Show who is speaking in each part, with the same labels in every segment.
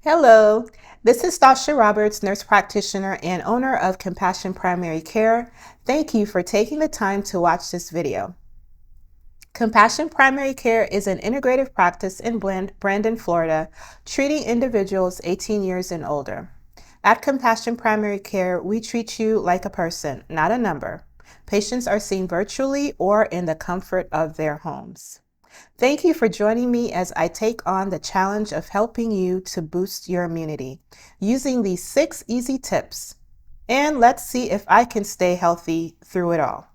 Speaker 1: Hello, this is Stasha-Gae Roberts, nurse practitioner and owner of Compassion Primary Care. Thank you for taking the time to watch this video. Compassion Primary Care is an integrative practice in Brandon, Florida, treating individuals 18 years and older. At Compassion Primary Care, we treat you like a person, not a number. Patients are seen virtually or in the comfort of their homes. Thank you for joining me as I take on the challenge of helping you to boost your immunity using these 6 easy tips. And let's see if I can stay healthy through it all.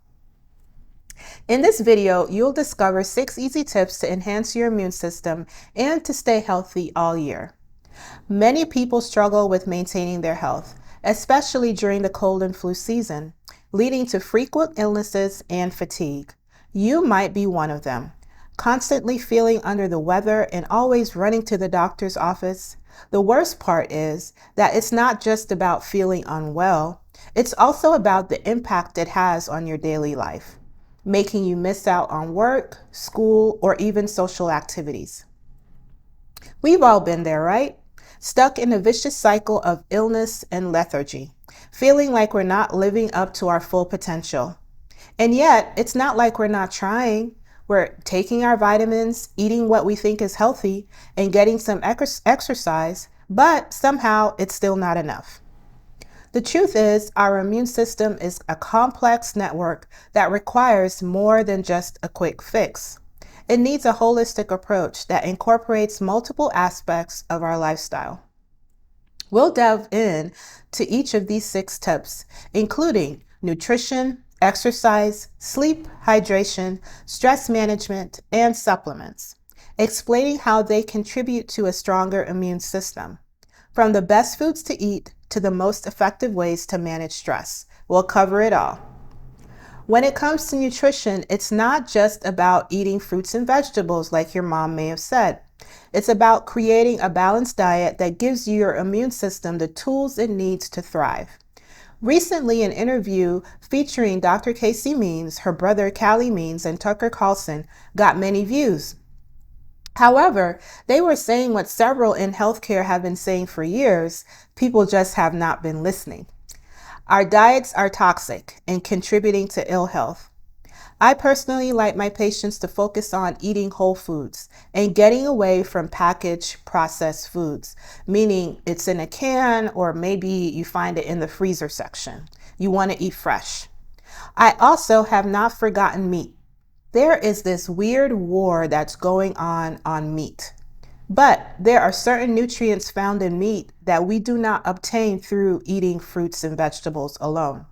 Speaker 1: In this video, you'll discover 6 easy tips to enhance your immune system and to stay healthy all year. Many people struggle with maintaining their health, especially during the cold and flu season, leading to frequent illnesses and fatigue. You might be one of them. Constantly feeling under the weather and always running to the doctor's office. The worst part is that it's not just about feeling unwell, it's also about the impact it has on your daily life, making you miss out on work, school, or even social activities. We've all been there, right? Stuck in a vicious cycle of illness and lethargy, feeling like we're not living up to our full potential. And yet, it's not like we're not trying. We're taking our vitamins, eating what we think is healthy, and getting some exercise, but somehow it's still not enough. The truth is, our immune system is a complex network that requires more than just a quick fix. It needs a holistic approach that incorporates multiple aspects of our lifestyle. We'll delve in to each of these 6 tips, including nutrition, exercise, sleep, hydration, stress management, and supplements, explaining how they contribute to a stronger immune system. From the best foods to eat to the most effective ways to manage stress, we'll cover it all. When it comes to nutrition, it's not just about eating fruits and vegetables like your mom may have said. It's about creating a balanced diet that gives your immune system the tools it needs to thrive. Recently, an interview featuring Dr. Casey Means, her brother Callie Means, and Tucker Carlson got many views. However, they were saying what several in healthcare have been saying for years, people just have not been listening. Our diets are toxic and contributing to ill health. I personally like my patients to focus on eating whole foods and getting away from packaged processed foods, meaning it's in a can or maybe you find it in the freezer section. You want to eat fresh. I also have not forgotten meat. There is this weird war that's going on meat. But there are certain nutrients found in meat that we do not obtain through eating fruits and vegetables alone.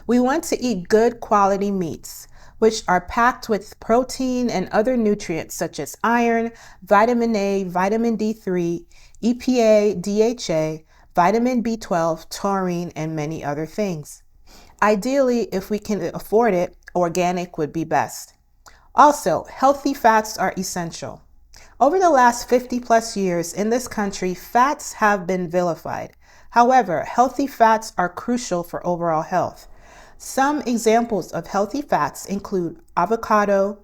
Speaker 1: We want to eat good quality meats, which are packed with protein and other nutrients such as iron, vitamin A, vitamin D3, EPA, DHA, vitamin B12, taurine, and many other things. Ideally, if we can afford it, organic would be best. Also, healthy fats are essential. Over the last 50 plus years in this country, fats have been vilified. However, healthy fats are crucial for overall health. Some examples of healthy fats include avocado,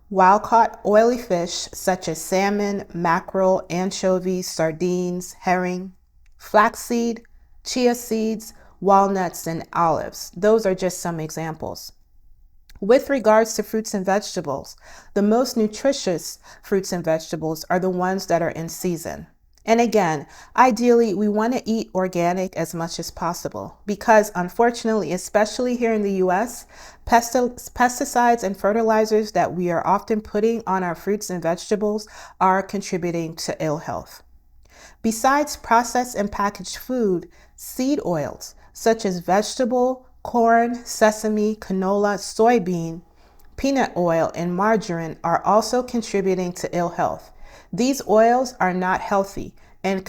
Speaker 1: wild-caught oily fish such as salmon, mackerel, anchovies, sardines, herring, flaxseed, chia seeds, walnuts, and olives. Those are just some examples. With regards to fruits and vegetables, the most nutritious fruits and vegetables are the ones that are in season. And again, ideally, we want to eat organic as much as possible because unfortunately, especially here in the US, pesticides and fertilizers that we are often putting on our fruits and vegetables are contributing to ill health. Besides processed and packaged food, seed oils such as vegetable, corn, sesame, canola, soybean, peanut oil, and margarine are also contributing to ill health. These oils are not healthy and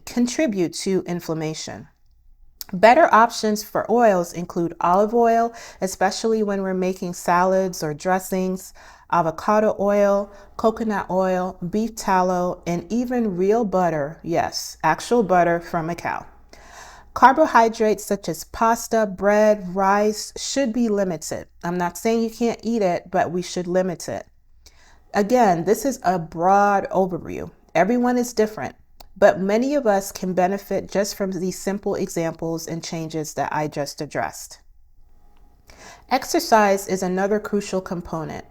Speaker 1: contribute to inflammation. Better options for oils include olive oil, especially when we're making salads or dressings, avocado oil, coconut oil, beef tallow, and even real butter, yes, actual butter from a cow. Carbohydrates such as pasta, bread, rice should be limited. I'm not saying you can't eat it, but we should limit it. Again, this is a broad overview. Everyone is different. but many of us can benefit just from these simple examples and changes that I just addressed. Exercise is another crucial component,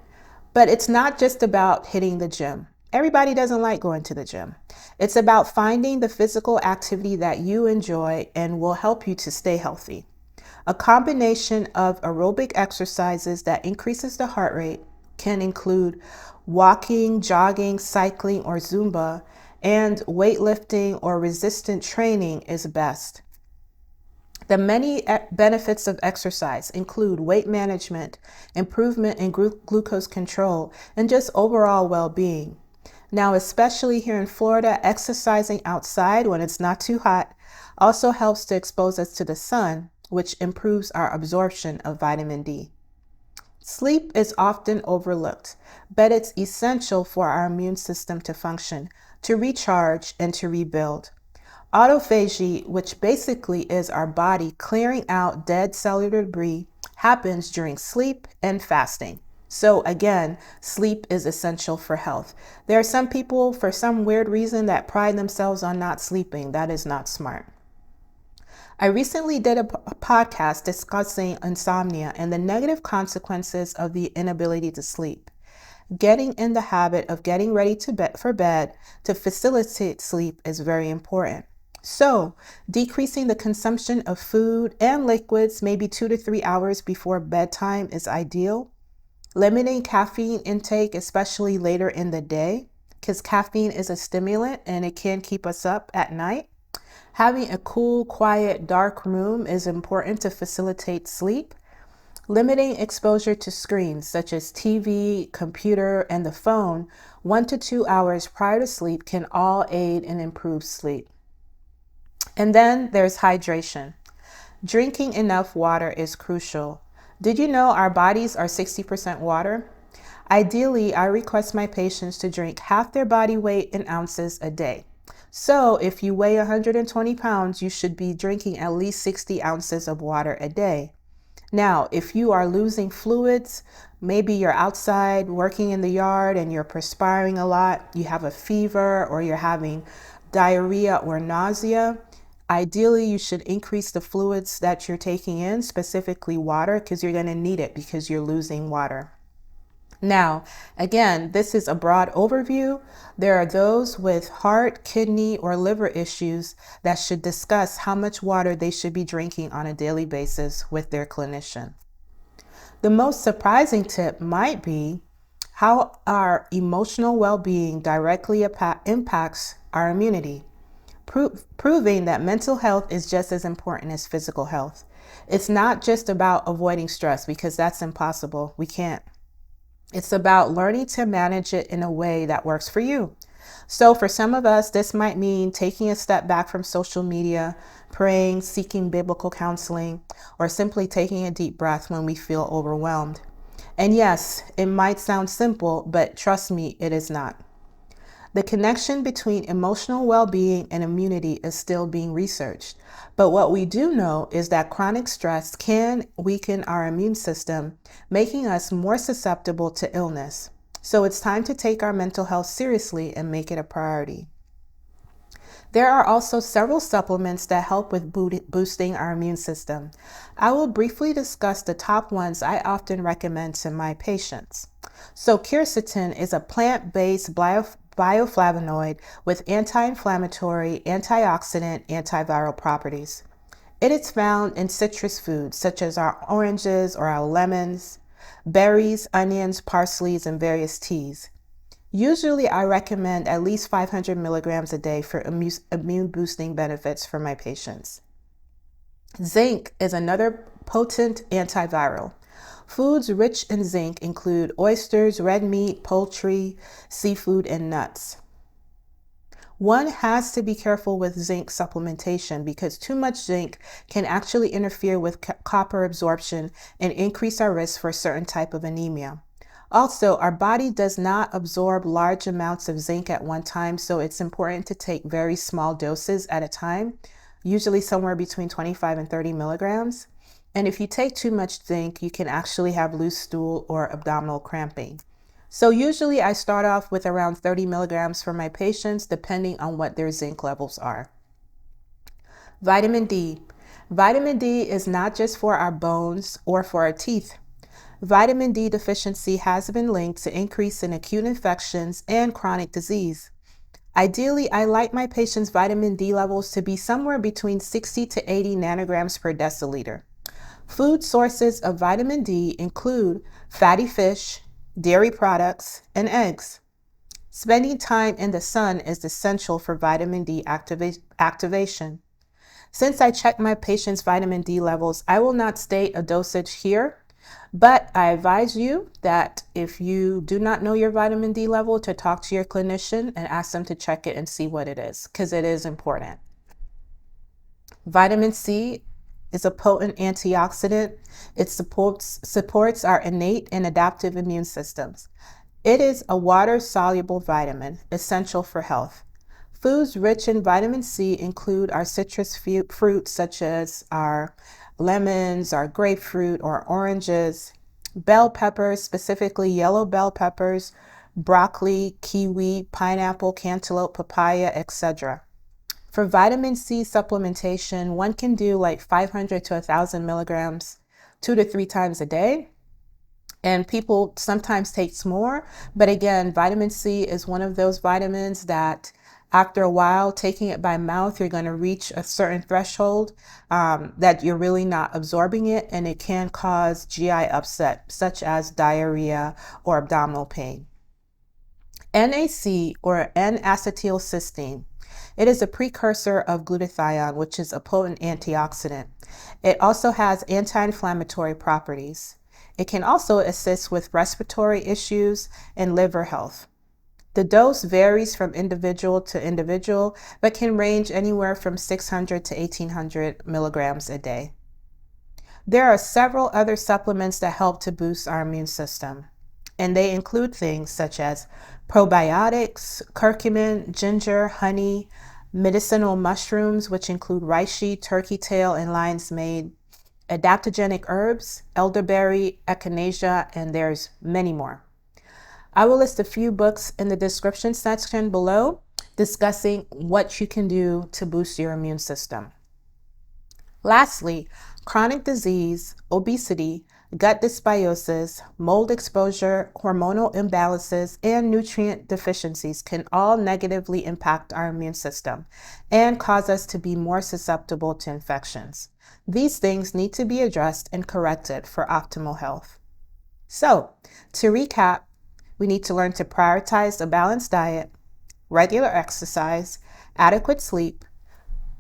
Speaker 1: but it's not just about hitting the gym. Everybody doesn't like going to the gym. It's about finding the physical activity that you enjoy and will help you to stay healthy. A combination of aerobic exercises that increases the heart rate can include walking, jogging, cycling, or Zumba, and weightlifting or resistant training is best. The many benefits of exercise include weight management, improvement in glucose control, and just overall well-being. Now, especially here in Florida, exercising outside when it's not too hot also helps to expose us to the sun, which improves our absorption of vitamin D. Sleep is often overlooked, but it's essential for our immune system to function, to recharge, and to rebuild. Autophagy, which basically is our body clearing out dead cellular debris, happens during sleep and fasting. So again, sleep is essential for health. There are some people, for some weird reason, that pride themselves on not sleeping. That is not smart. I recently did a podcast discussing insomnia and the negative consequences of the inability to sleep. Getting in the habit of getting ready for bed to facilitate sleep is very important. So, decreasing the consumption of food and liquids maybe 2 to 3 hours before bedtime is ideal. Limiting caffeine intake, especially later in the day, because caffeine is a stimulant and it can keep us up at night. Having a cool, quiet, dark room is important to facilitate sleep. Limiting exposure to screens such as TV, computer, and the phone 1 to 2 hours prior to sleep can all aid in improved sleep. And then there's hydration. Drinking enough water is crucial. Did you know our bodies are 60% water? Ideally, I request my patients to drink half their body weight in ounces a day. So if you weigh 120 pounds, you should be drinking at least 60 ounces of water a day. Now, if you are losing fluids, maybe you're outside working in the yard and you're perspiring a lot, you have a fever, or you're having diarrhea or nausea, ideally you should increase the fluids that you're taking in, specifically water, because you're going to need it because you're losing water. Now, again, this is a broad overview. There are those with heart, kidney, or liver issues that should discuss how much water they should be drinking on a daily basis with their clinician. The most surprising tip might be how our emotional well-being directly impacts our immunity, proving that mental health is just as important as physical health. It's not just about avoiding stress, because that's impossible. We can't. It's about learning to manage it in a way that works for you. So for some of us, this might mean taking a step back from social media, praying, seeking biblical counseling, or simply taking a deep breath when we feel overwhelmed. And yes, it might sound simple, but trust me, it is not. The connection between emotional well-being and immunity is still being researched. But what we do know is that chronic stress can weaken our immune system, making us more susceptible to illness. So it's time to take our mental health seriously and make it a priority. There are also several supplements that help with boosting our immune system. I will briefly discuss the top ones I often recommend to my patients. So quercetin is a plant-based bioflavonoid with anti-inflammatory, antioxidant, antiviral properties. It is found in citrus foods such as our oranges or our lemons, berries, onions, parsleys, and various teas. Usually I recommend at least 500 milligrams a day for immune boosting benefits for my patients. Zinc is another potent antiviral. Foods rich in zinc include oysters, red meat, poultry, seafood, and nuts. One has to be careful with zinc supplementation because too much zinc can actually interfere with copper absorption and increase our risk for a certain type of anemia. Also, our body does not absorb large amounts of zinc at one time, so it's important to take very small doses at a time, usually somewhere between 25 and 30 milligrams. And if you take too much zinc, you can actually have loose stool or abdominal cramping. So usually I start off with around 30 milligrams for my patients, depending on what their zinc levels are. Vitamin D. Vitamin D is not just for our bones or for our teeth. Vitamin D deficiency has been linked to increase in acute infections and chronic disease. Ideally, I like my patients' vitamin D levels to be somewhere between 60 to 80 nanograms per deciliter. Food sources of vitamin D include fatty fish, dairy products, and eggs. Spending time in the sun is essential for vitamin D activation. Since I check my patients' vitamin D levels, I will not state a dosage here, but I advise you that if you do not know your vitamin D level, to talk to your clinician and ask them to check it and see what it is, because it is important. Vitamin C is a potent antioxidant. It supports our innate and adaptive immune systems. It is a water-soluble vitamin, essential for health. Foods rich in vitamin C include our citrus fruits such as our lemons, our grapefruit, or oranges, bell peppers, specifically yellow bell peppers, broccoli, kiwi, pineapple, cantaloupe, papaya, etc. For vitamin C supplementation, one can do like 500 to 1,000 milligrams 2 to 3 times a day. And people sometimes take more, but again, vitamin C is one of those vitamins that after a while, taking it by mouth, you're going to reach a certain threshold that you're really not absorbing it, and it can cause GI upset, such as diarrhea or abdominal pain. NAC, or N-acetylcysteine. It is a precursor of glutathione, which is a potent antioxidant. It also has anti-inflammatory properties. It can also assist with respiratory issues and liver health. The dose varies from individual to individual, but can range anywhere from 600 to 1,800 milligrams a day. There are several other supplements that help to boost our immune system, and they include things such as probiotics, curcumin, ginger, honey, medicinal mushrooms, which include reishi, turkey tail, and lion's mane, adaptogenic herbs, elderberry, echinacea, and there's many more. I will list a few books in the description section below discussing what you can do to boost your immune system. Lastly, chronic disease, obesity, gut dysbiosis, mold exposure, hormonal imbalances, and nutrient deficiencies can all negatively impact our immune system and cause us to be more susceptible to infections. These things need to be addressed and corrected for optimal health. So, to recap, we need to learn to prioritize a balanced diet, regular exercise, adequate sleep,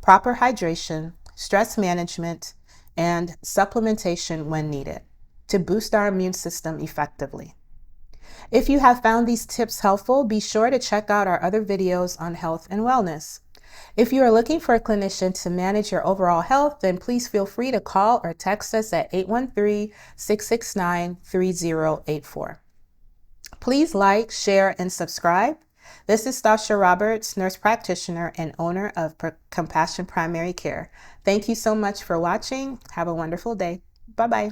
Speaker 1: proper hydration, stress management, and supplementation when needed to boost our immune system effectively. If you have found these tips helpful, be sure to check out our other videos on health and wellness. If you are looking for a clinician to manage your overall health, then please feel free to call or text us at 813-669-3084. Please like, share, and subscribe. This is Stasha-Gae Roberts, nurse practitioner and owner of Compassion Primary Care. Thank you so much for watching. Have a wonderful day. Bye-bye.